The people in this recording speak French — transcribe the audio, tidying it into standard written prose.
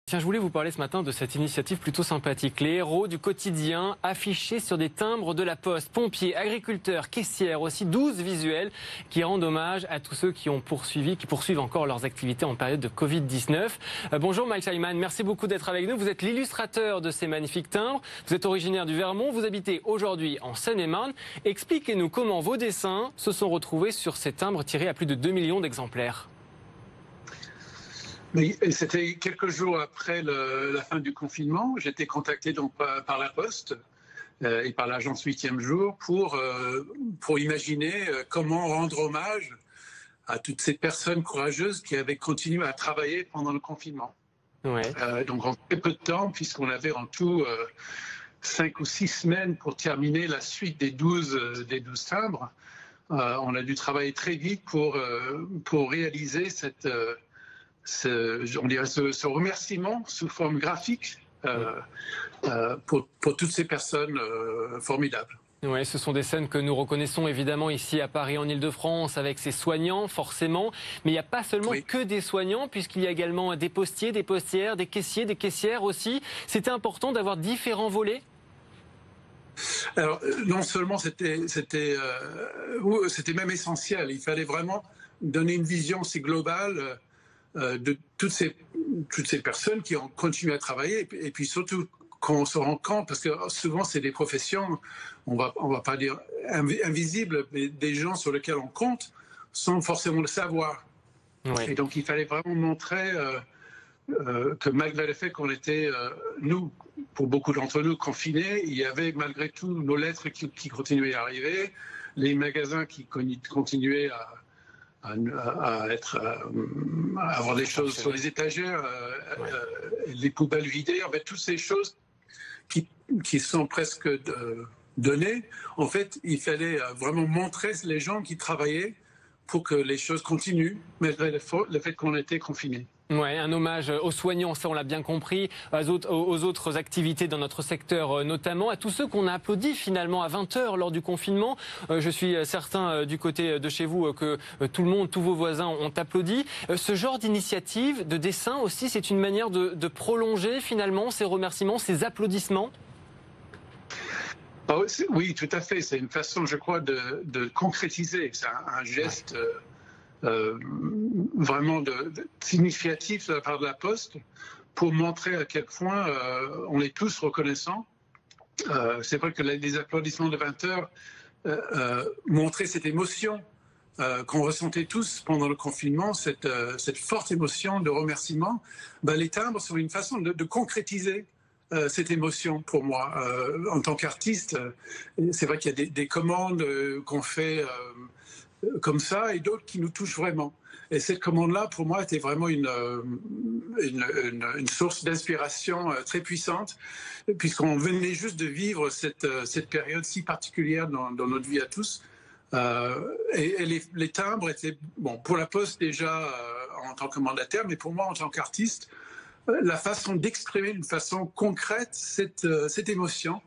Tiens, je voulais vous parler ce matin de cette initiative plutôt sympathique. Les héros du quotidien affichés sur des timbres de la Poste. Pompiers, agriculteurs, caissières, aussi 12 visuels qui rendent hommage à tous ceux qui poursuivent encore leurs activités en période de Covid-19. Bonjour Mike Scheiman, merci beaucoup d'être avec nous. Vous êtes l'illustrateur de ces magnifiques timbres. Vous êtes originaire du Vermont, vous habitez aujourd'hui en Seine-et-Marne. Expliquez-nous comment vos dessins se sont retrouvés sur ces timbres tirés à plus de 2 millions d'exemplaires. C'était quelques jours après la fin du confinement. J'étais contacté donc par la Poste et par l'agence 8e jour pour imaginer comment rendre hommage à toutes ces personnes courageuses qui avaient continué à travailler pendant le confinement. Ouais. Donc en très peu de temps, puisqu'on avait en tout 5 ou 6 semaines pour terminer la suite des 12 timbres, on a dû travailler très vite pour réaliser ce remerciement sous forme graphique pour toutes ces personnes formidables. Ouais, ce sont des scènes que nous reconnaissons évidemment ici à Paris, en Ile-de-France, avec ces soignants, forcément. Mais il n'y a pas seulement que des soignants, puisqu'il y a également des postiers, des postières, des caissiers, des caissières aussi. C'était important d'avoir différents volets ? Alors, non seulement c'était même essentiel, il fallait vraiment donner une vision aussi globale de toutes ces personnes qui ont continué à travailler, et puis surtout qu'on se rend compte, parce que souvent c'est des professions, on va pas dire invisibles, mais des gens sur lesquels on compte sans forcément le savoir. Oui. Et donc il fallait vraiment montrer que malgré le fait qu'on était, nous, pour beaucoup d'entre nous, confinés, il y avait malgré tout nos lettres qui continuaient à arriver, les magasins qui continuaient à avoir des choses sur les étagères, les poubelles vidées, en fait, toutes ces choses qui sont presque données. En fait, il fallait vraiment montrer les gens qui travaillaient pour que les choses continuent, malgré le fait qu'on était confinés. Ouais, un hommage aux soignants, ça on l'a bien compris, aux autres activités dans notre secteur notamment, à tous ceux qu'on a applaudis finalement à 20h lors du confinement. Je suis certain du côté de chez vous que tout le monde, tous vos voisins ont applaudi. Ce genre d'initiative, de dessin aussi, c'est une manière de prolonger finalement ces remerciements, ces applaudissements. Oui, tout à fait. C'est une façon, je crois, de concrétiser. C'est un geste... vraiment significatif de la part de la Poste pour montrer à quel point on est tous reconnaissants. C'est vrai que les applaudissements de 20h montraient cette émotion qu'on ressentait tous pendant le confinement, cette forte émotion de remerciement. Les timbres sont une façon de concrétiser cette émotion pour moi. En tant qu'artiste, c'est vrai qu'il y a des commandes qu'on fait comme ça, et d'autres qui nous touchent vraiment. Et cette commande-là, pour moi, était vraiment une source d'inspiration très puissante, puisqu'on venait juste de vivre cette période si particulière dans notre vie à tous. Et les timbres étaient, bon, pour la Poste déjà en tant que mandataire, mais pour moi en tant qu'artiste, la façon d'exprimer d'une façon concrète cette émotion